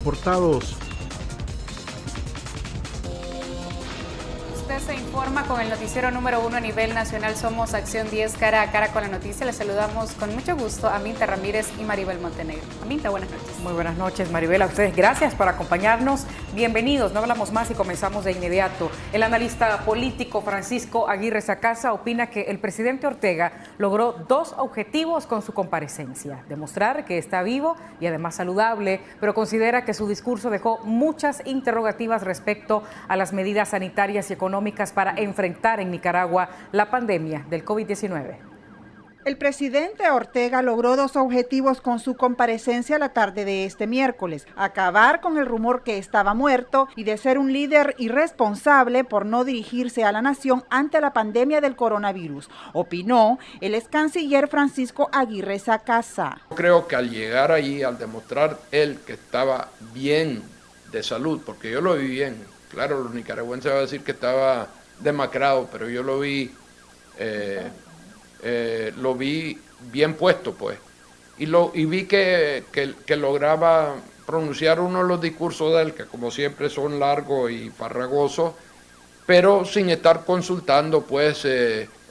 portados. Usted se informa con el noticiero número 1 a nivel nacional. Somos Acción 10, cara a cara con la noticia. Les saludamos con mucho gusto a Aminta Ramírez y Maribel Montenegro. Aminta, buenas noches. Muy buenas noches, Maribel. A ustedes gracias por acompañarnos. Bienvenidos. No hablamos más y comenzamos de inmediato. El analista político Francisco Aguirre Sacasa opina que el presidente Ortega logró dos objetivos con su comparecencia: demostrar que está vivo y además saludable, pero considera que su discurso dejó muchas interrogativas respecto a las medidas sanitarias y económicas para enfrentar en Nicaragua la pandemia del COVID-19. El presidente Ortega logró dos objetivos con su comparecencia la tarde de este miércoles: acabar con el rumor que estaba muerto y de ser un líder irresponsable por no dirigirse a la nación ante la pandemia del coronavirus, opinó el ex canciller Francisco Aguirre Sacasa. Creo que al llegar allí, al demostrar él que estaba bien de salud, porque yo lo vi bien, claro, los nicaragüenses van a decir que estaba demacrado, pero yo lo vi bien puesto, pues. Y vi que lograba pronunciar uno de los discursos de él, que como siempre son largos y farragosos, pero sin estar consultando, pues,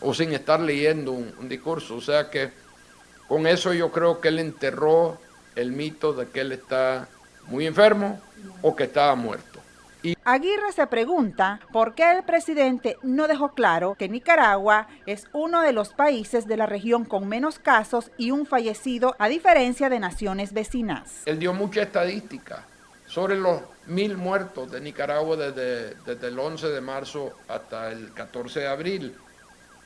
o sin estar leyendo un discurso. O sea que con eso yo creo que él enterró el mito de que él está muy enfermo o que estaba muerto. Aguirre se pregunta por qué el presidente no dejó claro que Nicaragua es uno de los países de la región con menos casos y un fallecido, a diferencia de naciones vecinas. Él dio mucha estadística sobre los 1.000 muertos de Nicaragua desde el 11 de marzo hasta el 14 de abril,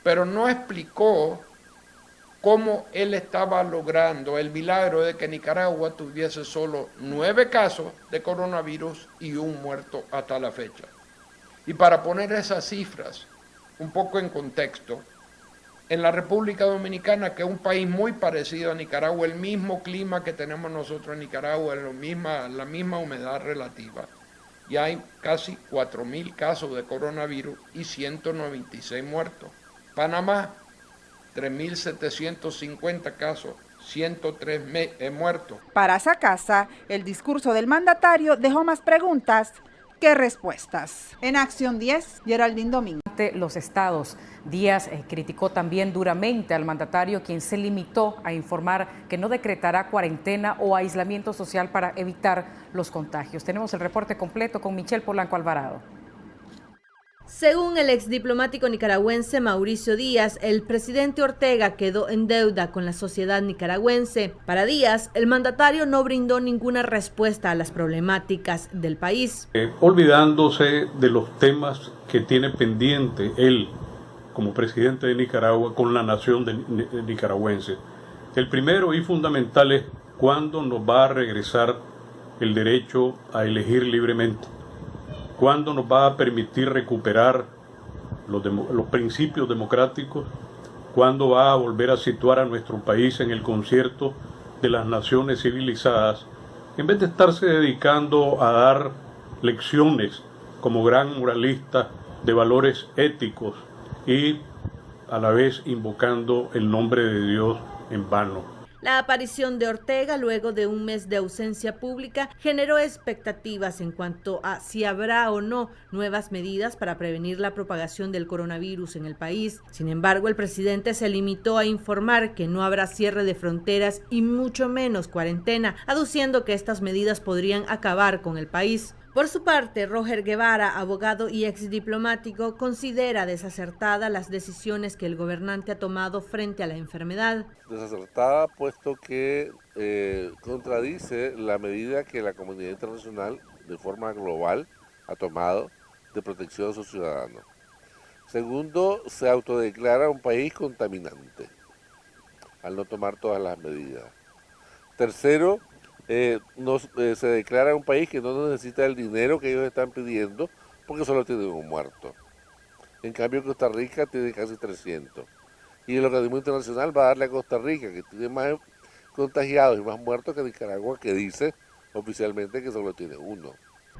pero no explicó cómo él estaba logrando el milagro de que Nicaragua tuviese solo 9 casos de coronavirus y 1 muerto hasta la fecha. Y para poner esas cifras un poco en contexto, en la República Dominicana, que es un país muy parecido a Nicaragua, el mismo clima que tenemos nosotros en Nicaragua, la misma humedad relativa, y hay casi 4.000 casos de coronavirus y 196 muertos. Panamá, 3.750 casos, 103 muertos. Para Sacasa, el discurso del mandatario dejó más preguntas que respuestas. En Acción 10, Geraldine Domingo. Los estados. Díaz criticó también duramente al mandatario, quien se limitó a informar que no decretará cuarentena o aislamiento social para evitar los contagios. Tenemos el reporte completo con Michelle Polanco Alvarado. Según el exdiplomático nicaragüense Mauricio Díaz, el presidente Ortega quedó en deuda con la sociedad nicaragüense. Para Díaz, el mandatario no brindó ninguna respuesta a las problemáticas del país. Olvidándose de los temas que tiene pendiente él como presidente de Nicaragua con la nación nicaragüense. El primero y fundamental es cuándo nos va a regresar el derecho a elegir libremente. ¿Cuándo nos va a permitir recuperar los principios democráticos? ¿Cuándo va a volver a situar a nuestro país en el concierto de las naciones civilizadas? En vez de estarse dedicando a dar lecciones como gran moralista de valores éticos y a la vez invocando el nombre de Dios en vano. La aparición de Ortega luego de un mes de ausencia pública generó expectativas en cuanto a si habrá o no nuevas medidas para prevenir la propagación del coronavirus en el país. Sin embargo, el presidente se limitó a informar que no habrá cierre de fronteras y mucho menos cuarentena, aduciendo que estas medidas podrían acabar con el país. Por su parte, Roger Guevara, abogado y exdiplomático, considera desacertada las decisiones que el gobernante ha tomado frente a la enfermedad. Desacertada puesto que contradice la medida que la comunidad internacional de forma global ha tomado de protección de sus ciudadanos. Segundo, se autodeclara un país contaminante al no tomar todas las medidas. Tercero, se declara un país que no necesita el dinero que ellos están pidiendo porque solo tienen un muerto. En cambio Costa Rica tiene casi 300. Y el organismo internacional va a darle a Costa Rica, que tiene más contagiados y más muertos que Nicaragua, que dice oficialmente que solo tiene 1.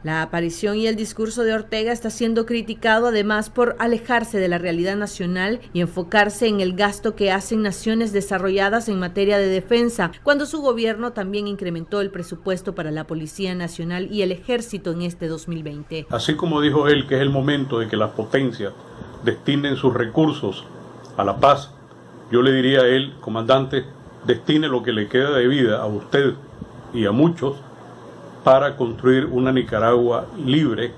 La aparición y el discurso de Ortega está siendo criticado además por alejarse de la realidad nacional y enfocarse en el gasto que hacen naciones desarrolladas en materia de defensa, cuando su gobierno también incrementó el presupuesto para la Policía Nacional y el Ejército en este 2020. Así como dijo él que es el momento de que las potencias destinen sus recursos a la paz, yo le diría a él, comandante, destine lo que le queda de vida a usted y a muchos para construir una Nicaragua libre,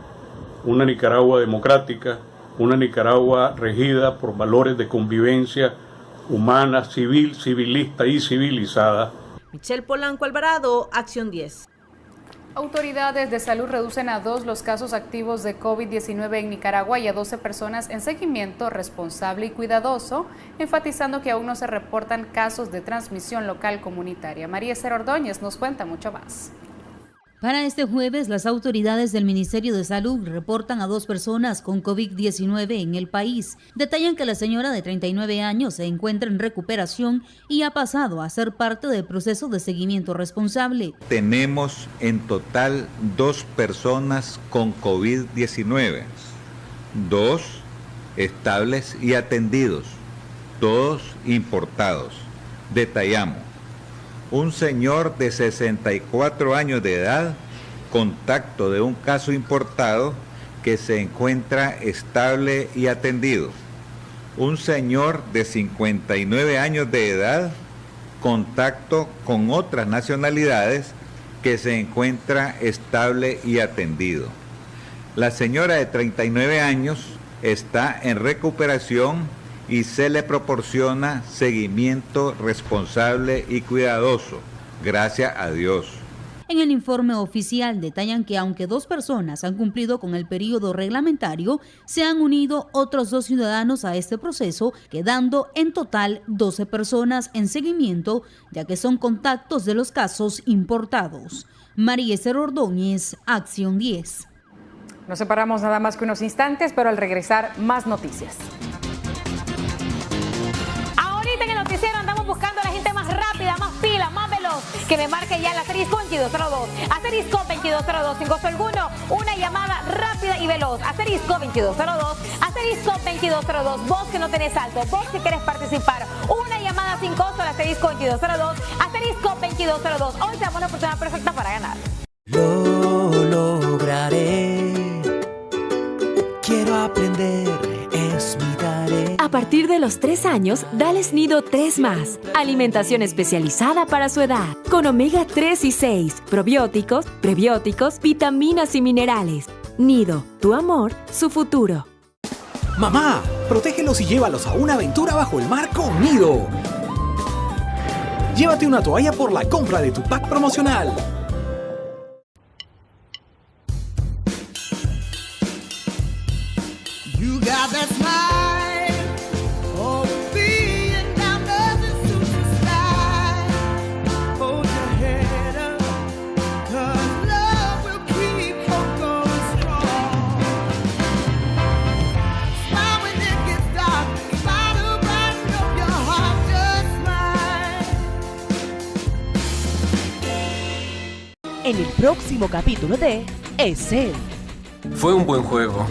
una Nicaragua democrática, una Nicaragua regida por valores de convivencia humana, civil, civilista y civilizada. Michelle Polanco Alvarado, Acción 10. Autoridades de salud reducen a 2 los casos activos de COVID-19 en Nicaragua y a 12 personas en seguimiento responsable y cuidadoso, enfatizando que aún no se reportan casos de transmisión local comunitaria. María Esther Ordóñez nos cuenta mucho más. Para este jueves, las autoridades del Ministerio de Salud reportan a 2 personas con COVID-19 en el país. Detallan que la señora de 39 años se encuentra en recuperación y ha pasado a ser parte del proceso de seguimiento responsable. Tenemos en total 2 personas con COVID-19, 2 estables y atendidos, todos importados. Detallamos. Un señor de 64 años de edad, contacto de un caso importado que se encuentra estable y atendido. Un señor de 59 años de edad, contacto con otras nacionalidades que se encuentra estable y atendido. La señora de 39 años está en recuperación y se le proporciona seguimiento responsable y cuidadoso, gracias a Dios. En el informe oficial detallan que aunque 2 personas han cumplido con el periodo reglamentario, se han unido otros 2 ciudadanos a este proceso, quedando en total 12 personas en seguimiento, ya que son contactos de los casos importados. María Esther Ordóñez, Acción 10. Nos separamos nada más que unos instantes, pero al regresar, más noticias. En el noticiero andamos buscando a la gente más rápida, más pila, más veloz, que me marque ya el asterisco 2202, asterisco 2202, sin costo alguno, una llamada rápida y veloz, asterisco 2202, asterisco 2202, vos que no tenés saldo, vos que querés participar, una llamada sin costo al asterisco 2202, asterisco 2202, hoy te damos la oportunidad perfecta para ganar. Lo lograré, quiero aprender. A partir de los 3 años, dales Nido 3+, alimentación especializada para su edad, con omega 3 y 6, probióticos, prebióticos, vitaminas y minerales. Nido, tu amor, su futuro. Mamá, protégelos y llévalos a una aventura bajo el mar con Nido. Llévate una toalla por la compra de tu pack promocional. You got that smile. En el próximo capítulo de Es él. Fue un buen juego.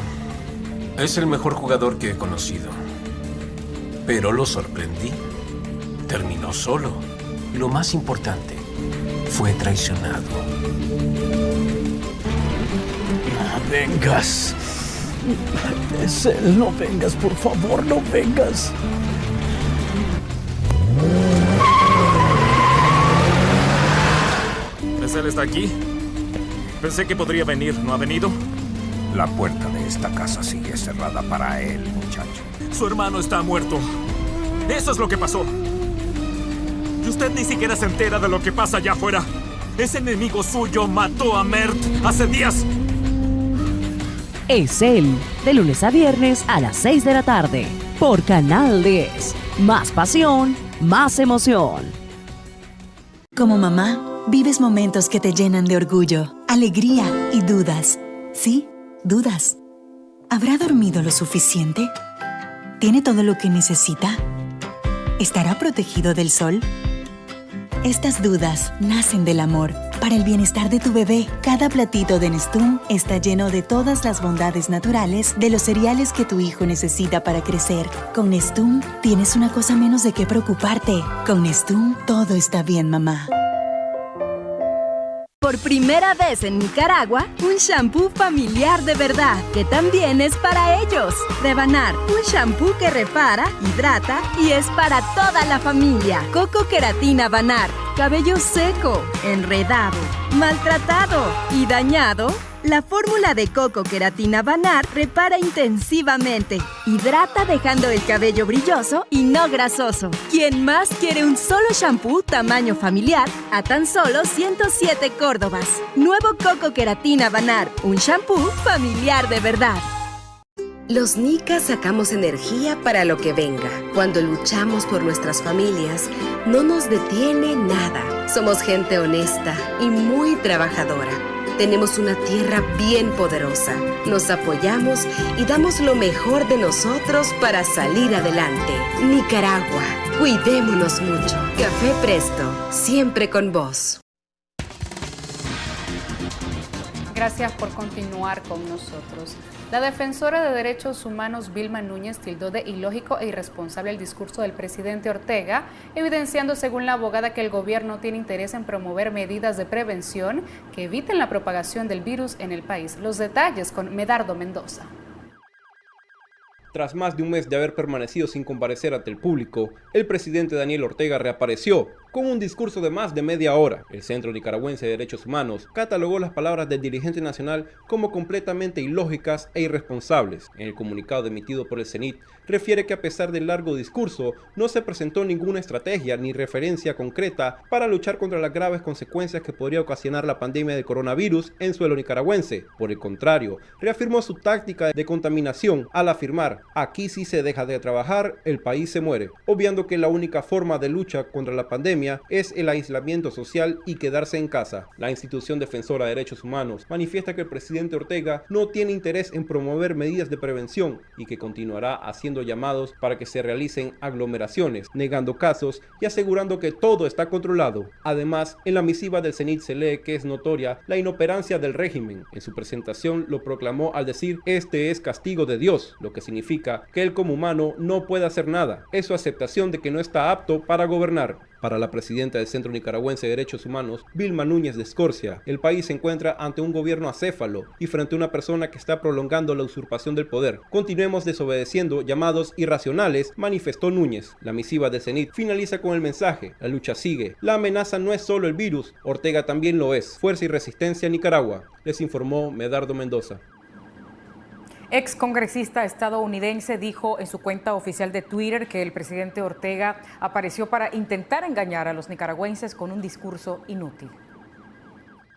Es el mejor jugador que he conocido. Pero lo sorprendí. Terminó solo. Y lo más importante, fue traicionado. No vengas. Es él, no vengas, por favor, no vengas. ¿Él está aquí? Pensé que podría venir. ¿No ha venido? La puerta de esta casa sigue cerrada para él, muchacho. Su hermano está muerto. Eso es lo que pasó. Y usted ni siquiera se entera de lo que pasa allá afuera. Ese enemigo suyo mató a Mert hace días. Es él, de lunes a viernes a las 6 de la tarde, por Canal 10. Más pasión, más emoción. Como mamá, vives momentos que te llenan de orgullo, alegría y dudas. ¿Sí? Dudas. ¿Habrá dormido lo suficiente? ¿Tiene todo lo que necesita? ¿Estará protegido del sol? Estas dudas nacen del amor. Para el bienestar de tu bebé, cada platito de Nestum está lleno de todas las bondades naturales de los cereales que tu hijo necesita para crecer. Con Nestum tienes una cosa menos de qué preocuparte. Con Nestum todo está bien, mamá. Por primera vez en Nicaragua, un shampoo familiar de verdad, que también es para ellos. Rebanar, un shampoo que repara, hidrata y es para toda la familia. Coco Keratina Banar, cabello seco, enredado, maltratado y dañado. La fórmula de Coco Keratina Banar repara intensivamente, hidrata dejando el cabello brilloso y no grasoso. ¿Quién más quiere un solo shampoo tamaño familiar a tan solo 107 córdobas? Nuevo Coco Keratina Banar, un shampoo familiar de verdad. Los nicas sacamos energía para lo que venga. Cuando luchamos por nuestras familias, no nos detiene nada. Somos gente honesta y muy trabajadora. Tenemos una tierra bien poderosa. Nos apoyamos y damos lo mejor de nosotros para salir adelante. Nicaragua, cuidémonos mucho. Café Presto, siempre con vos. Gracias por continuar con nosotros. La defensora de derechos humanos Vilma Núñez tildó de ilógico e irresponsable el discurso del presidente Ortega, evidenciando, según la abogada, que el gobierno tiene interés en promover medidas de prevención que eviten la propagación del virus en el país. Los detalles con Medardo Mendoza. Tras más de un mes de haber permanecido sin comparecer ante el público, el presidente Daniel Ortega reapareció con un discurso de más de media hora. El Centro Nicaragüense de Derechos Humanos catalogó las palabras del dirigente nacional como completamente ilógicas e irresponsables. En el comunicado emitido por el CENIT, refiere que a pesar del largo discurso, no se presentó ninguna estrategia ni referencia concreta para luchar contra las graves consecuencias que podría ocasionar la pandemia de coronavirus en suelo nicaragüense. Por el contrario, reafirmó su táctica de contaminación al afirmar: aquí si se deja de trabajar, el país se muere, obviando que la única forma de lucha contra la pandemia es el aislamiento social y quedarse en casa. La institución defensora de derechos humanos manifiesta que el presidente Ortega no tiene interés en promover medidas de prevención y que continuará haciendo llamados para que se realicen aglomeraciones, negando casos y asegurando que todo está controlado. Además, en la misiva del CENIT se lee que es notoria la inoperancia del régimen. En su presentación lo proclamó al decir: este es castigo de Dios, lo que significa que él como humano no puede hacer nada. Es su aceptación de que no está apto para gobernar. Para la presidenta del Centro Nicaragüense de Derechos Humanos, Vilma Núñez de Escorcia, el país se encuentra ante un gobierno acéfalo y frente a una persona que está prolongando la usurpación del poder. Continuemos desobedeciendo llamados irracionales, manifestó Núñez. La misiva de CENIT finaliza con el mensaje: la lucha sigue. La amenaza no es solo el virus, Ortega también lo es. Fuerza y resistencia Nicaragua. Les informó Medardo Mendoza. Ex congresista estadounidense dijo en su cuenta oficial de Twitter que el presidente Ortega apareció para intentar engañar a los nicaragüenses con un discurso inútil.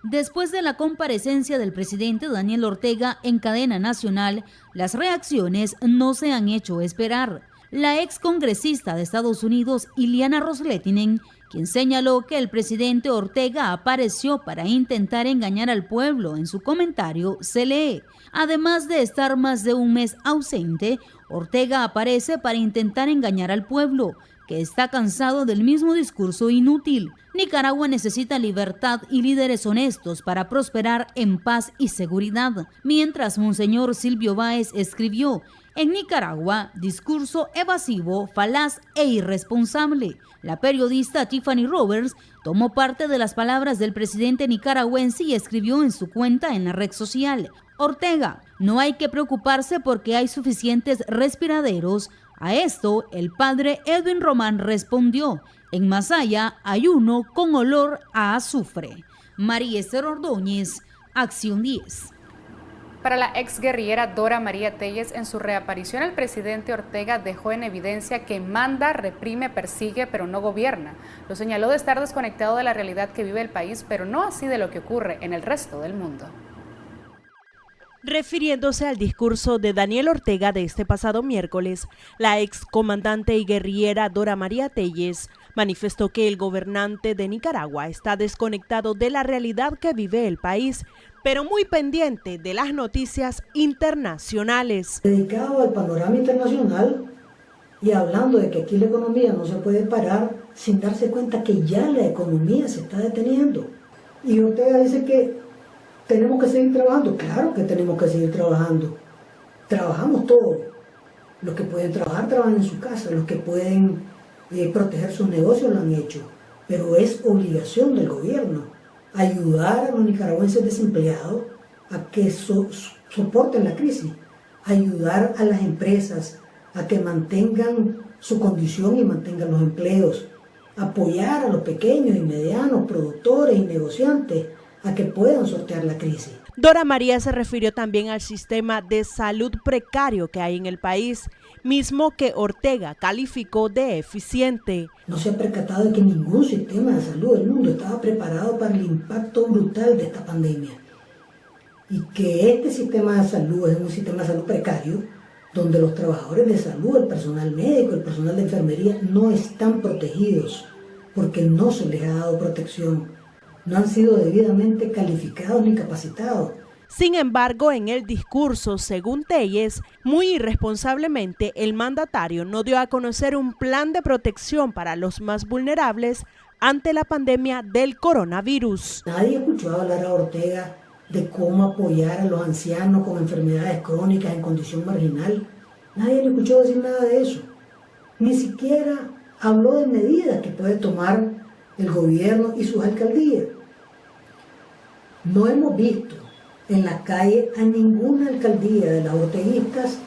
Después de la comparecencia del presidente Daniel Ortega en cadena nacional, las reacciones no se han hecho esperar. La ex congresista de Estados Unidos, Iliana Ros-Lehtinen, quien señaló que el presidente Ortega apareció para intentar engañar al pueblo, en su comentario se lee: además de estar más de un mes ausente, Ortega aparece para intentar engañar al pueblo, que está cansado del mismo discurso inútil. Nicaragua necesita libertad y líderes honestos para prosperar en paz y seguridad. Mientras Monseñor Silvio Báez escribió: en Nicaragua, discurso evasivo, falaz e irresponsable. La periodista Tiffany Roberts tomó parte de las palabras del presidente nicaragüense y escribió en su cuenta en la red social: Ortega, no hay que preocuparse porque hay suficientes respiraderos. A esto, el padre Edwin Román respondió: en Masaya hay uno con olor a azufre. María Esther Ordóñez, Acción 10. Para la exguerrillera Dora María Telles, en su reaparición el presidente Ortega dejó en evidencia que manda, reprime, persigue, pero no gobierna. Lo señaló de estar desconectado de la realidad que vive el país, pero no así de lo que ocurre en el resto del mundo. Refiriéndose al discurso de Daniel Ortega de este pasado miércoles, la excomandante y guerrillera Dora María Telles manifestó que el gobernante de Nicaragua está desconectado de la realidad que vive el país, pero muy pendiente de las noticias internacionales. Dedicado al panorama internacional y hablando de que aquí la economía no se puede parar sin darse cuenta que ya la economía se está deteniendo. Y Ortega dice que tenemos que seguir trabajando. Claro que tenemos que seguir trabajando. Trabajamos todos. Los que pueden trabajar, trabajan en su casa. Los que pueden proteger sus negocios lo han hecho. Pero es obligación del gobierno ayudar a los nicaragüenses desempleados a que soporten la crisis. Ayudar a las empresas a que mantengan su condición y mantengan los empleos, apoyar a los pequeños y medianos productores y negociantes a que puedan sortear la crisis. Dora María se refirió también al sistema de salud precario que hay en el país, mismo que Ortega calificó de eficiente. No se ha percatado de que ningún sistema de salud del mundo estaba preparado para el impacto brutal de esta pandemia y que este sistema de salud es un sistema de salud precario donde los trabajadores de salud, el personal médico, el personal de enfermería no están protegidos porque no se les ha dado protección, no han sido debidamente calificados ni capacitados. Sin embargo, en el discurso, según Telles, muy irresponsablemente el mandatario no dio a conocer un plan de protección para los más vulnerables ante la pandemia del coronavirus. Nadie escuchó hablar a Ortega de cómo apoyar a los ancianos con enfermedades crónicas en condición marginal. Nadie le escuchó decir nada de eso. Ni siquiera habló de medidas que puede tomar el gobierno y sus alcaldías. No hemos visto en la calle a ninguna alcaldía de las orteguistas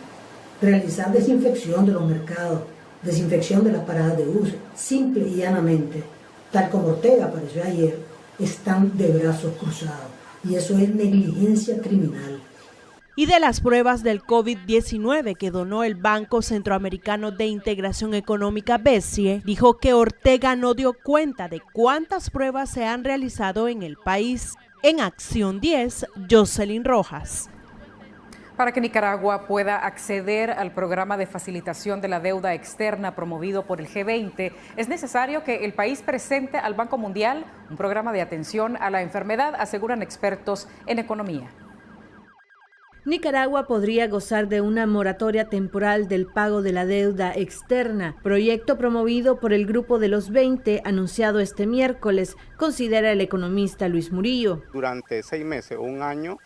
realizar desinfección de los mercados, desinfección de las paradas de bus. Simple y llanamente, tal como Ortega apareció ayer, están de brazos cruzados. Y eso es negligencia criminal. Y de las pruebas del COVID-19 que donó el Banco Centroamericano de Integración Económica BESIE, dijo que Ortega no dio cuenta de cuántas pruebas se han realizado en el país. En Acción 10, Jocelyn Rojas. Para que Nicaragua pueda acceder al programa de facilitación de la deuda externa promovido por el G20, es necesario que el país presente al Banco Mundial un programa de atención a la enfermedad, aseguran expertos en economía. Nicaragua podría gozar de una moratoria temporal del pago de la deuda externa, proyecto promovido por el Grupo de los 20, anunciado este miércoles, considera el economista Luis Murillo. Durante 6 meses o un año,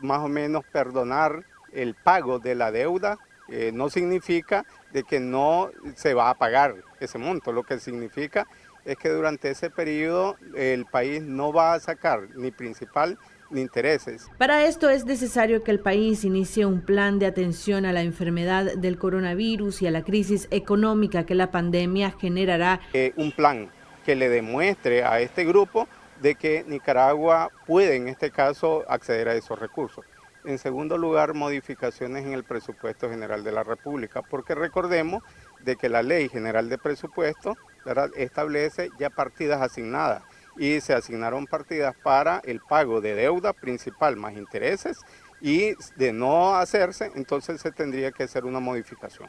más o menos perdonar el pago de la deuda no significa de que no se va a pagar ese monto. Lo que significa es que durante ese periodo el país no va a sacar ni principal ni intereses. Para esto es necesario que el país inicie un plan de atención a la enfermedad del coronavirus y a la crisis económica que la pandemia generará. Un plan que le demuestre a este grupo de que Nicaragua puede en este caso acceder a esos recursos. En segundo lugar, modificaciones en el presupuesto general de la República, porque recordemos de que la Ley General de Presupuesto, ¿verdad?, establece ya partidas asignadas y se asignaron partidas para el pago de deuda principal más intereses y de no hacerse, entonces se tendría que hacer una modificación.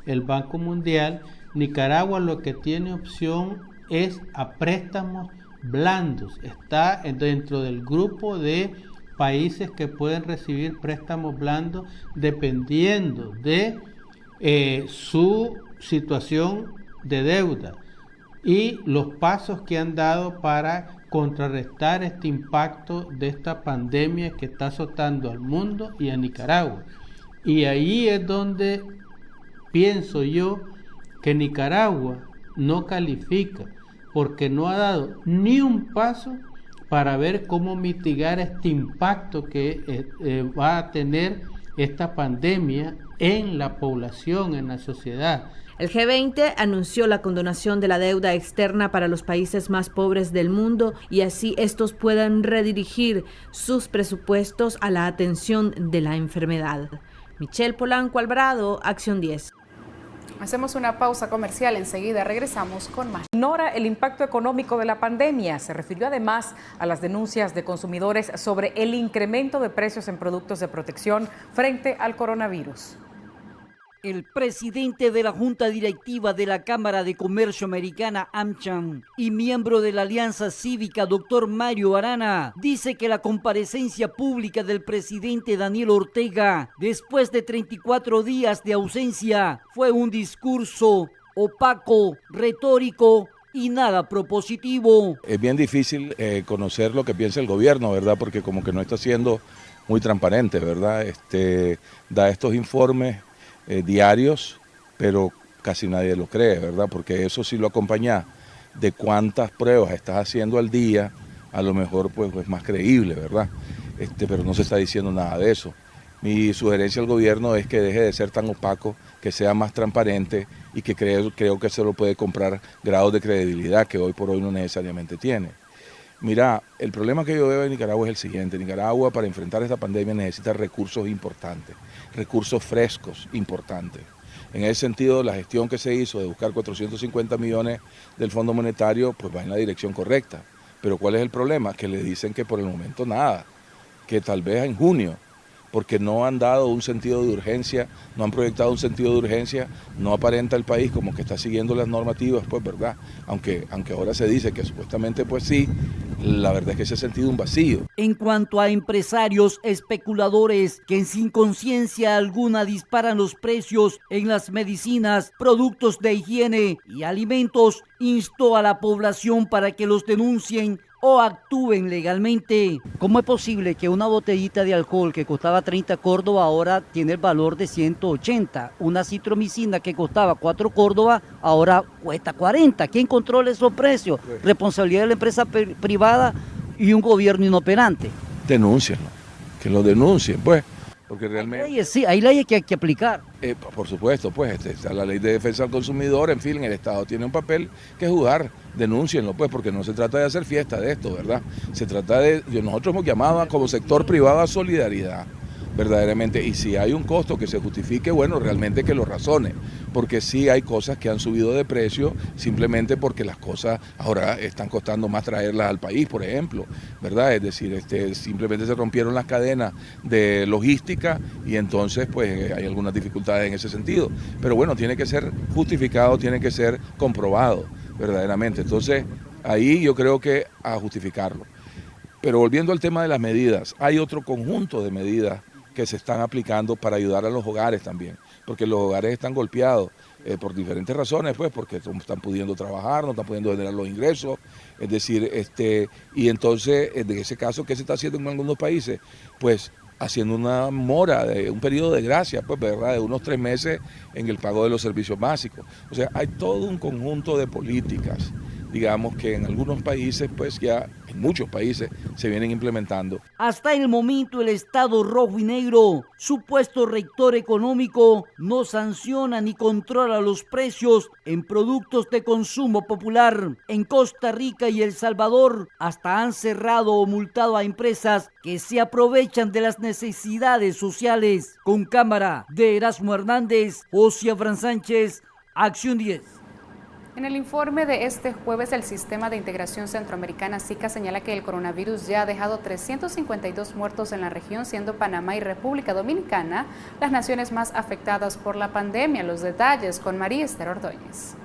El Banco Mundial, Nicaragua lo que tiene opción es a préstamos blandos, está dentro del grupo de países que pueden recibir préstamos blandos dependiendo de su situación de deuda y los pasos que han dado para contrarrestar este impacto de esta pandemia que está azotando al mundo y a Nicaragua. Y ahí es donde pienso yo que Nicaragua no califica, porque no ha dado ni un paso para ver cómo mitigar este impacto que va a tener esta pandemia en la población, en la sociedad. El G20 anunció la condonación de la deuda externa para los países más pobres del mundo y así estos puedan redirigir sus presupuestos a la atención de la enfermedad. Michelle Polanco Alvarado, Acción 10. Hacemos una pausa comercial, enseguida regresamos con más. Ignora el impacto económico de la pandemia. Se refirió además a las denuncias de consumidores sobre el incremento de precios en productos de protección frente al coronavirus. El presidente de la Junta Directiva de la Cámara de Comercio Americana, AmCham, y miembro de la Alianza Cívica, doctor Mario Arana, dice que la comparecencia pública del presidente Daniel Ortega, después de 34 días de ausencia, fue un discurso opaco, retórico y nada propositivo. Es bien difícil conocer lo que piensa el gobierno, ¿verdad? Porque como que no está siendo muy transparente, ¿verdad? Da estos informes diarios, pero casi nadie lo cree, ¿verdad? Porque eso sí lo acompaña de cuántas pruebas estás haciendo al día, a lo mejor pues es más creíble, ¿verdad? Pero no se está diciendo nada de eso. Mi sugerencia al gobierno es que deje de ser tan opaco, que sea más transparente y que creo que se lo puede comprar grados de credibilidad que hoy por hoy no necesariamente tiene. Mira, el problema que yo veo en Nicaragua es el siguiente. Nicaragua, para enfrentar esta pandemia, necesita recursos importantes, recursos frescos importantes. En ese sentido, la gestión que se hizo de buscar 450 millones del Fondo Monetario, pues va en la dirección correcta. Pero ¿cuál es el problema? Que le dicen que por el momento nada, que tal vez en junio, porque no han dado un sentido de urgencia, no han proyectado un sentido de urgencia, no aparenta el país como que está siguiendo las normativas, pues verdad, aunque ahora se dice que supuestamente pues sí, la verdad es que se ha sentido un vacío. En cuanto a empresarios especuladores que sin conciencia alguna disparan los precios en las medicinas, productos de higiene y alimentos, instó a la población para que los denuncien o actúen legalmente. ¿Cómo es posible que una botellita de alcohol que costaba 30 córdobas ahora tiene el valor de 180? Una citromicina que costaba 4 córdobas ahora cuesta 40. ¿Quién controla esos precios? Responsabilidad de la empresa privada y un gobierno inoperante. Denúncienlo, que lo denuncien, pues. Porque realmente... Hay leyes que hay que aplicar. Por supuesto, pues está la ley de defensa del consumidor, en fin, el Estado tiene un papel que jugar, denúncienlo, pues, porque no se trata de hacer fiesta de esto, ¿verdad? Se trata de, nosotros hemos llamado como sector privado a solidaridad, verdaderamente, y si hay un costo que se justifique, bueno, realmente que lo razone, porque sí hay cosas que han subido de precio simplemente porque las cosas ahora están costando más traerlas al país, por ejemplo, ¿verdad? Es decir, simplemente se rompieron las cadenas de logística y entonces pues hay algunas dificultades en ese sentido, pero bueno, tiene que ser justificado, tiene que ser comprobado, verdaderamente, entonces ahí yo creo que a justificarlo. Pero volviendo al tema de las medidas, hay otro conjunto de medidas que se están aplicando para ayudar a los hogares también, porque los hogares están golpeados por diferentes razones, pues porque no están pudiendo trabajar, no están pudiendo generar los ingresos, es decir, y entonces en ese caso, ¿qué se está haciendo en algunos países? Pues haciendo una mora, de un periodo de gracia, pues verdad, de unos 3 meses en el pago de los servicios básicos. O sea, hay todo un conjunto de políticas, digamos, que en algunos países, pues ya en muchos países se vienen implementando. Hasta el momento el Estado rojo y negro, supuesto rector económico, no sanciona ni controla los precios en productos de consumo popular. En Costa Rica y El Salvador hasta han cerrado o multado a empresas que se aprovechan de las necesidades sociales. Con cámara de Erasmo Hernández, José Fran Sánchez, Acción 10. En el informe de este jueves, el Sistema de Integración Centroamericana SICA señala que el coronavirus ya ha dejado 352 muertos en la región, siendo Panamá y República Dominicana las naciones más afectadas por la pandemia. Los detalles con María Esther Ordóñez.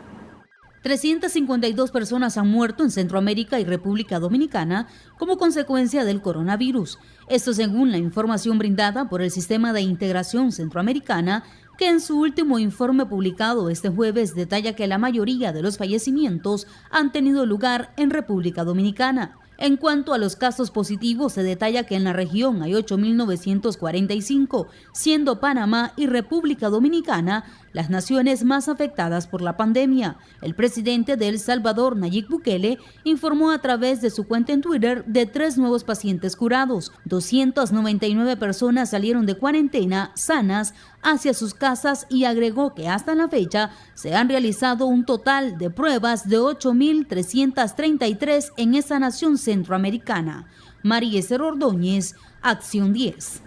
352 personas han muerto en Centroamérica y República Dominicana como consecuencia del coronavirus. Esto según la información brindada por el Sistema de Integración Centroamericana, que en su último informe publicado este jueves detalla que la mayoría de los fallecimientos han tenido lugar en República Dominicana. En cuanto a los casos positivos, se detalla que en la región hay 8.945, siendo Panamá y República Dominicana las naciones más afectadas por la pandemia. El presidente de El Salvador, Nayib Bukele, informó a través de su cuenta en Twitter de 3 nuevos pacientes curados. 299 personas salieron de cuarentena sanas hacia sus casas y agregó que hasta la fecha se han realizado un total de pruebas de 8.333 en esa nación centroamericana. María Esther Ordóñez, Acción 10.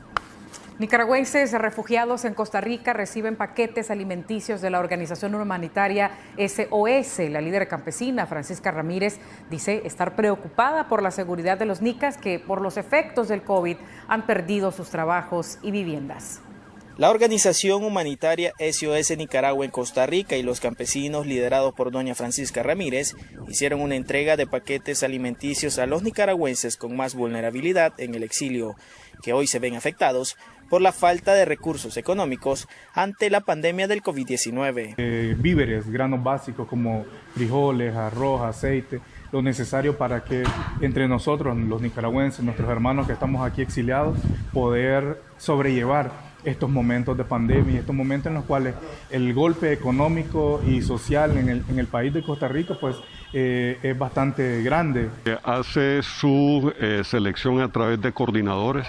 Nicaragüenses refugiados en Costa Rica reciben paquetes alimenticios de la organización humanitaria SOS. La líder campesina, Francisca Ramírez, dice estar preocupada por la seguridad de los nicas que por los efectos del COVID han perdido sus trabajos y viviendas. La organización humanitaria SOS Nicaragua en Costa Rica y los campesinos liderados por doña Francisca Ramírez hicieron una entrega de paquetes alimenticios a los nicaragüenses con más vulnerabilidad en el exilio, que hoy se ven afectados por la falta de recursos económicos ante la pandemia del COVID-19. Víveres, granos básicos como frijoles, arroz, aceite, lo necesario para que entre nosotros, los nicaragüenses, nuestros hermanos que estamos aquí exiliados, poder sobrellevar estos momentos de pandemia y estos momentos en los cuales el golpe económico y social en el país de Costa Rica pues es bastante grande. Hace su selección a través de coordinadores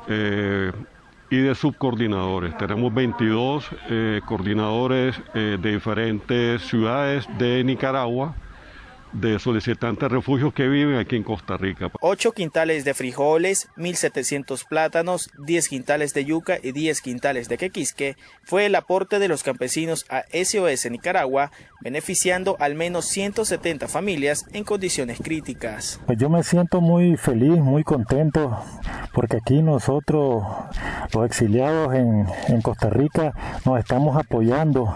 y de subcoordinadores. Tenemos 22 coordinadores de diferentes ciudades de Nicaragua, de solicitantes de refugio que viven aquí en Costa Rica. 8 quintales de frijoles, 1.700 plátanos, 10 quintales de yuca y 10 quintales de quequisque fue el aporte de los campesinos a SOS Nicaragua, beneficiando al menos 170 familias en condiciones críticas. Pues yo me siento muy feliz, muy contento, porque aquí nosotros, los exiliados en Costa Rica, nos estamos apoyando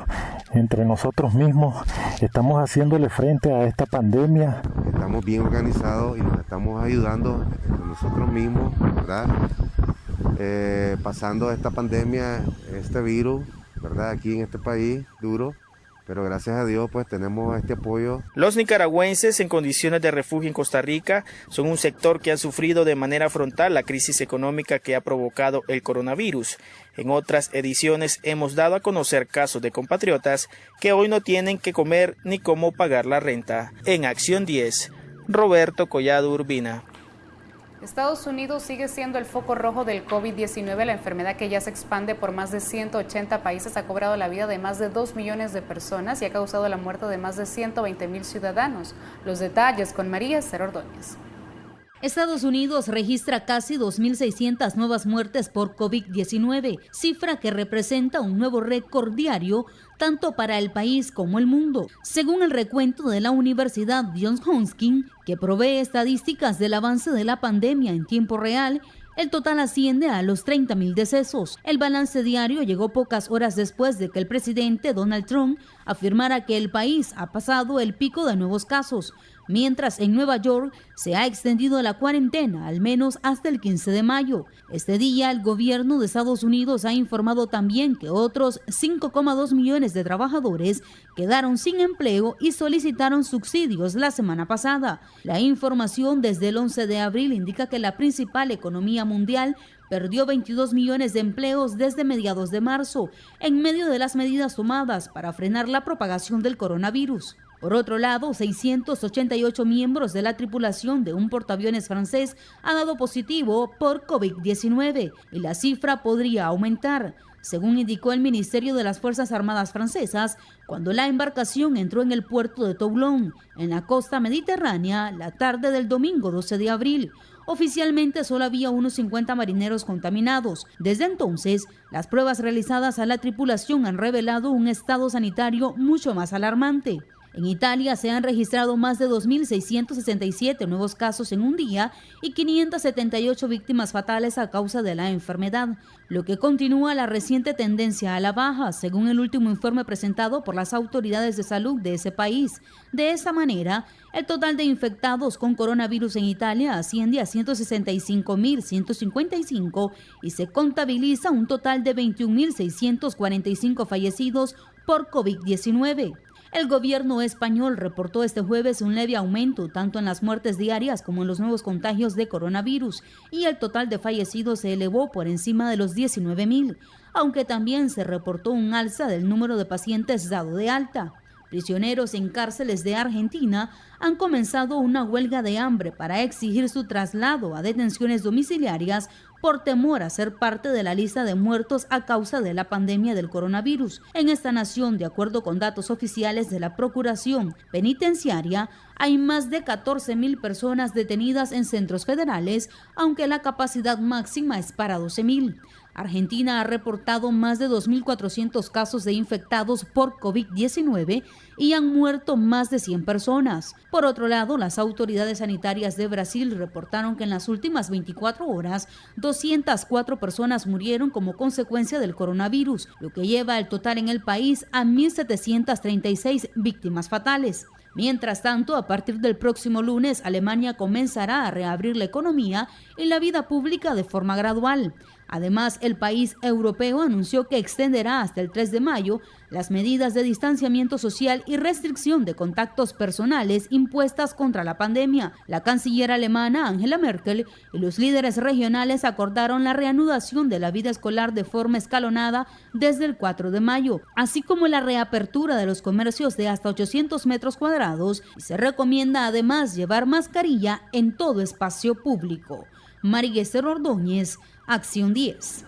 entre nosotros mismos, estamos haciéndole frente a esta pandemia. Estamos bien organizados y nos estamos ayudando entre nosotros mismos, ¿verdad? Pasando esta pandemia, este virus, ¿verdad? Aquí en este país duro. Pero gracias a Dios pues tenemos este apoyo. Los nicaragüenses en condiciones de refugio en Costa Rica son un sector que ha sufrido de manera frontal la crisis económica que ha provocado el coronavirus. En otras ediciones hemos dado a conocer casos de compatriotas que hoy no tienen que comer ni cómo pagar la renta. En Acción 10, Roberto Collado Urbina. Estados Unidos sigue siendo el foco rojo del COVID-19. La enfermedad, que ya se expande por más de 180 países, ha cobrado la vida de más de 2 millones de personas y ha causado la muerte de más de 120,000 ciudadanos. Los detalles con María Esther Ordóñez. Estados Unidos registra casi 2.600 nuevas muertes por COVID-19, cifra que representa un nuevo récord diario tanto para el país como el mundo. Según el recuento de la Universidad Johns Hopkins, que provee estadísticas del avance de la pandemia en tiempo real, el total asciende a los 30,000 decesos. El balance diario llegó pocas horas después de que el presidente Donald Trump afirmara que el país ha pasado el pico de nuevos casos, mientras en Nueva York se ha extendido la cuarentena al menos hasta el 15 de mayo. Este día el gobierno de Estados Unidos ha informado también que otros 5,2 millones de trabajadores quedaron sin empleo y solicitaron subsidios la semana pasada. La información desde el 11 de abril indica que la principal economía mundial perdió 22 millones de empleos desde mediados de marzo, en medio de las medidas tomadas para frenar la propagación del coronavirus. Por otro lado, 688 miembros de la tripulación de un portaaviones francés han dado positivo por COVID-19 y la cifra podría aumentar, según indicó el Ministerio de las Fuerzas Armadas francesas, cuando la embarcación entró en el puerto de Toulon, en la costa mediterránea, la tarde del domingo 12 de abril. Oficialmente solo había unos 50 marineros contaminados. Desde entonces, las pruebas realizadas a la tripulación han revelado un estado sanitario mucho más alarmante. En Italia se han registrado más de 2.667 nuevos casos en un día y 578 víctimas fatales a causa de la enfermedad, lo que continúa la reciente tendencia a la baja, según el último informe presentado por las autoridades de salud de ese país. De esa manera, el total de infectados con coronavirus en Italia asciende a 165.155 y se contabiliza un total de 21.645 fallecidos por COVID-19. El gobierno español reportó este jueves un leve aumento tanto en las muertes diarias como en los nuevos contagios de coronavirus y el total de fallecidos se elevó por encima de los 19,000, aunque también se reportó un alza del número de pacientes dado de alta. Prisioneros en cárceles de Argentina han comenzado una huelga de hambre para exigir su traslado a detenciones domiciliarias por temor a ser parte de la lista de muertos a causa de la pandemia del coronavirus. En esta nación, de acuerdo con datos oficiales de la Procuración Penitenciaria, hay más de 14,000 personas detenidas en centros federales, aunque la capacidad máxima es para 12,000. Argentina ha reportado más de 2.400 casos de infectados por COVID-19 y han muerto más de 100 personas. Por otro lado, las autoridades sanitarias de Brasil reportaron que en las últimas 24 horas, 204 personas murieron como consecuencia del coronavirus, lo que lleva el total en el país a 1.736 víctimas fatales. Mientras tanto, a partir del próximo lunes, Alemania comenzará a reabrir la economía y la vida pública de forma gradual. Además, el país europeo anunció que extenderá hasta el 3 de mayo las medidas de distanciamiento social y restricción de contactos personales impuestas contra la pandemia. La canciller alemana Angela Merkel y los líderes regionales acordaron la reanudación de la vida escolar de forma escalonada desde el 4 de mayo, así como la reapertura de los comercios de hasta 800 metros cuadrados, y se recomienda además llevar mascarilla en todo espacio público. Mariguester Ordóñez, Acción 10.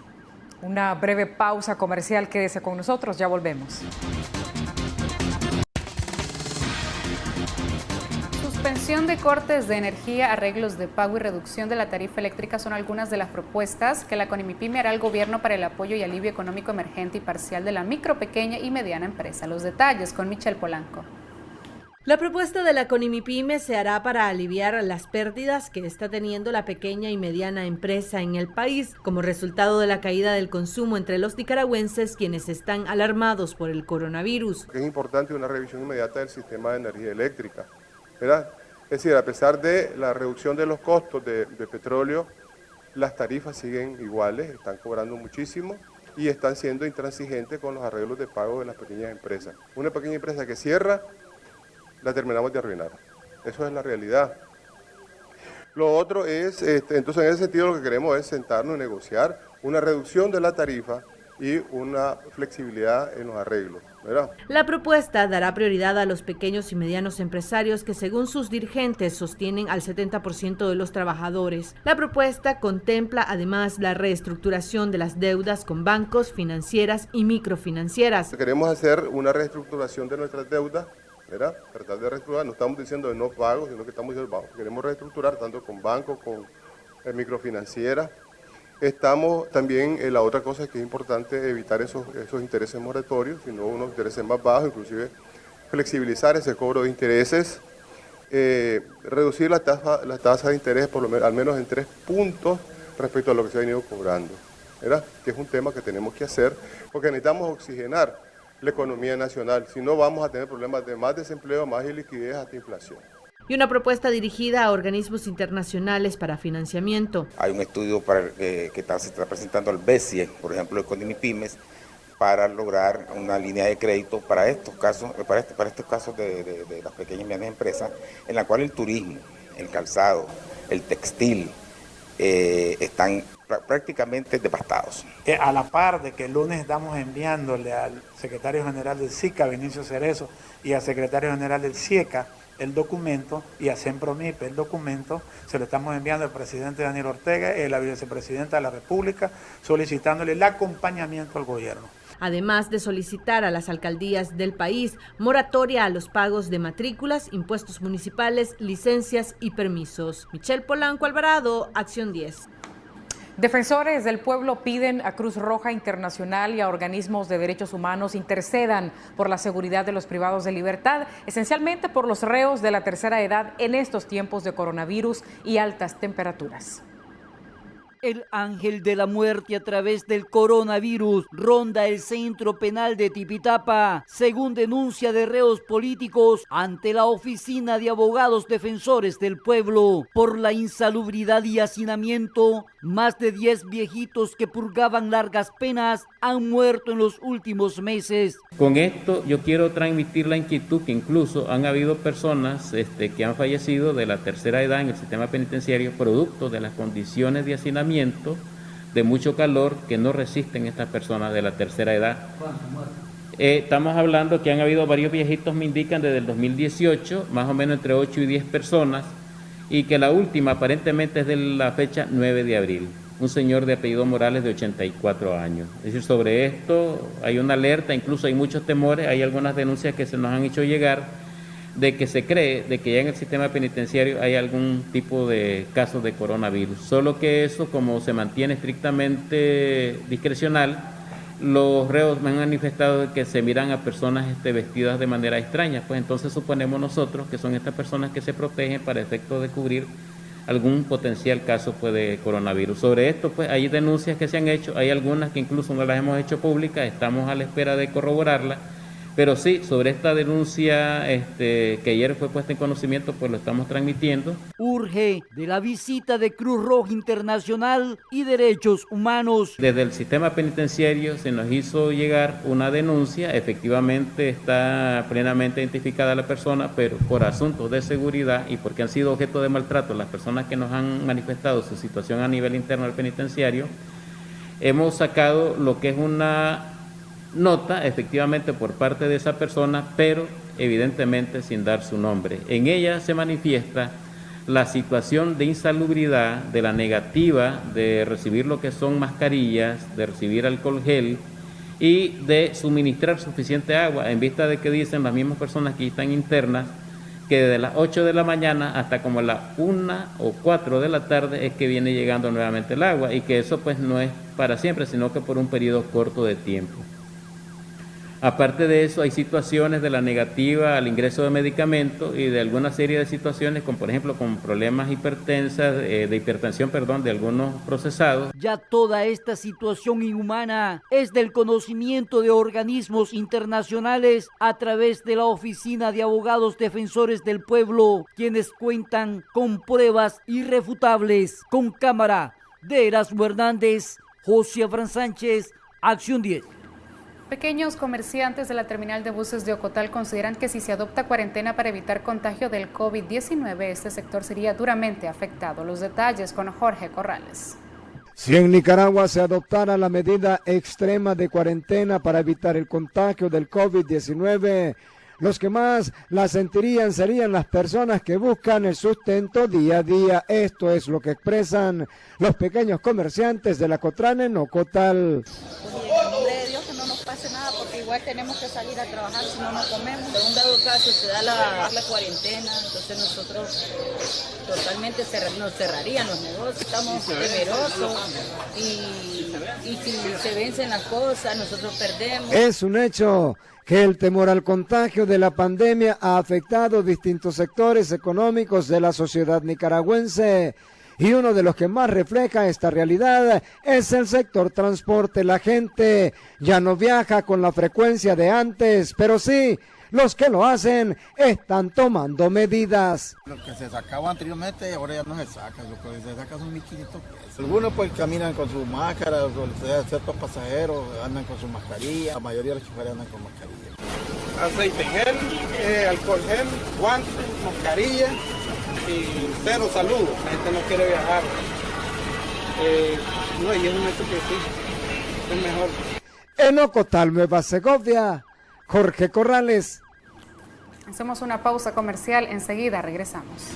Una breve pausa comercial, quédese con nosotros, ya volvemos. Suspensión de cortes de energía, arreglos de pago y reducción de la tarifa eléctrica son algunas de las propuestas que la CONIMIPYME hará al gobierno para el apoyo y alivio económico emergente y parcial de la micro, pequeña y mediana empresa. Los detalles con Michelle Polanco. La propuesta de la CONIMIPYME se hará para aliviar las pérdidas que está teniendo la pequeña y mediana empresa en el país como resultado de la caída del consumo entre los nicaragüenses, quienes están alarmados por el coronavirus. Es importante una revisión inmediata del sistema de energía eléctrica, ¿verdad? Es decir, a pesar de la reducción de los costos de petróleo, las tarifas siguen iguales, están cobrando muchísimo y están siendo intransigentes con los arreglos de pago de las pequeñas empresas. Una pequeña empresa que cierra, la terminamos de arruinar. Eso es la realidad. Lo otro es, entonces en ese sentido lo que queremos es sentarnos y negociar una reducción de la tarifa y una flexibilidad en los arreglos, ¿verdad? La propuesta dará prioridad a los pequeños y medianos empresarios que, según sus dirigentes, sostienen al 70% de los trabajadores. La propuesta contempla además la reestructuración de las deudas con bancos, financieras y microfinancieras. Queremos hacer una reestructuración de nuestras deudas, ¿verdad? Tratar de reestructurar, no estamos diciendo de no pago, sino que estamos diciendo vamos, queremos reestructurar tanto con bancos, con microfinancieras. Estamos también, la otra cosa es que es importante evitar esos intereses moratorios, sino unos intereses más bajos, inclusive flexibilizar ese cobro de intereses, reducir la tasa de interés por lo menos, al menos en 3 puntos respecto a lo que se ha venido cobrando, ¿verdad? Que es un tema que tenemos que hacer porque necesitamos oxigenar la economía nacional, si no vamos a tener problemas de más desempleo, más iliquidez, hasta inflación. Y una propuesta dirigida a organismos internacionales para financiamiento. Hay un estudio que se está presentando al BESIE, por ejemplo, de CONIMIPYMES, para lograr una línea de crédito para estos casos, de las pequeñas y medianas empresas, en la cual el turismo, el calzado, el textil, están prácticamente devastados. A la par de que el lunes estamos enviándole al secretario general del SICA, Vinicio Cerezo, y al secretario general del CIECA el documento, y a CEMPRONIPE el documento, se lo estamos enviando al presidente Daniel Ortega y a la vicepresidenta de la República, solicitándole el acompañamiento al gobierno. Además de solicitar a las alcaldías del país moratoria a los pagos de matrículas, impuestos municipales, licencias y permisos. Michelle Polanco Alvarado, Acción 10. Defensores del pueblo piden a Cruz Roja Internacional y a organismos de derechos humanos intercedan por la seguridad de los privados de libertad, esencialmente por los reos de la tercera edad en estos tiempos de coronavirus y altas temperaturas. El ángel de la muerte a través del coronavirus ronda el centro penal de Tipitapa, según denuncia de reos políticos ante la Oficina de Abogados Defensores del Pueblo. Por la insalubridad y hacinamiento, más de 10 viejitos que purgaban largas penas han muerto en los últimos meses. Con esto yo quiero transmitir la inquietud que incluso han habido personas que han fallecido de la tercera edad en el sistema penitenciario producto de las condiciones de hacinamiento, de mucho calor que no resisten estas personas de la tercera edad. Estamos hablando que han habido varios viejitos, me indican, desde el 2018, más o menos entre 8 y 10 personas, y que la última aparentemente es de la fecha 9 de abril, un señor de apellido Morales de 84 años. Es decir, sobre esto hay una alerta, incluso hay muchos temores, hay algunas denuncias que se nos han hecho llegar de que se cree de que ya en el sistema penitenciario hay algún tipo de casos de coronavirus. Solo que eso, como se mantiene estrictamente discrecional, los reos me han manifestado que se miran a personas vestidas de manera extraña, pues entonces suponemos nosotros que son estas personas que se protegen para efecto de cubrir algún potencial caso pues, de coronavirus. Sobre esto pues hay denuncias que se han hecho, hay algunas que incluso no las hemos hecho públicas, estamos a la espera de corroborarlas, pero sí, sobre esta denuncia que ayer fue puesta en conocimiento, pues lo estamos transmitiendo. Urge de la visita de Cruz Roja Internacional y Derechos Humanos. Desde el sistema penitenciario se nos hizo llegar una denuncia, efectivamente está plenamente identificada la persona, pero por asuntos de seguridad y porque han sido objeto de maltrato las personas que nos han manifestado su situación a nivel interno del penitenciario, hemos sacado lo que es una nota efectivamente por parte de esa persona, pero evidentemente sin dar su nombre. En ella se manifiesta la situación de insalubridad, de la negativa de recibir lo que son mascarillas, de recibir alcohol gel y de suministrar suficiente agua, en vista de que dicen las mismas personas que están internas que desde las 8 de la mañana hasta como las 1 o 4 de la tarde es que viene llegando nuevamente el agua y que eso pues no es para siempre, sino que por un periodo corto de tiempo. Aparte de eso, hay situaciones de la negativa al ingreso de medicamentos y de alguna serie de situaciones, como por ejemplo con problemas de hipertensión, de algunos procesados. Ya toda esta situación inhumana es del conocimiento de organismos internacionales a través de la Oficina de Abogados Defensores del Pueblo, quienes cuentan con pruebas irrefutables. Con cámara de Erasmo Hernández, José Abraham Sánchez, Acción 10. Pequeños comerciantes de la terminal de buses de Ocotal consideran que si se adopta cuarentena para evitar contagio del COVID-19, este sector sería duramente afectado. Los detalles con Jorge Corrales. Si en Nicaragua se adoptara la medida extrema de cuarentena para evitar el contagio del COVID-19, los que más la sentirían serían las personas que buscan el sustento día a día. Esto es lo que expresan los pequeños comerciantes de la Cotrana en Ocotal. Pase nada porque igual tenemos que salir a trabajar, si no, no comemos. En un dado caso se da la cuarentena, entonces nosotros totalmente nos cerrarían los negocios, estamos temerosos y si se vencen las cosas nosotros perdemos. Es un hecho que el temor al contagio de la pandemia ha afectado distintos sectores económicos de la sociedad nicaragüense. Y uno de los que más refleja esta realidad es el sector transporte. La gente ya no viaja con la frecuencia de antes, pero sí, los que lo hacen están tomando medidas. Lo que se sacaba anteriormente ahora ya no se saca, lo que se saca son 1.500 pesos. Algunos pues caminan con sus máscaras, ciertos pasajeros andan con su mascarilla, la mayoría de los choferes andan con mascarilla. Aceite gel, alcohol gel, guantes, mascarilla. Y cero saludos, la gente no quiere viajar. No, y es un hecho que sí, es mejor. En Ocotal, Nueva Segovia, Jorge Corrales. Hacemos una pausa comercial, enseguida regresamos.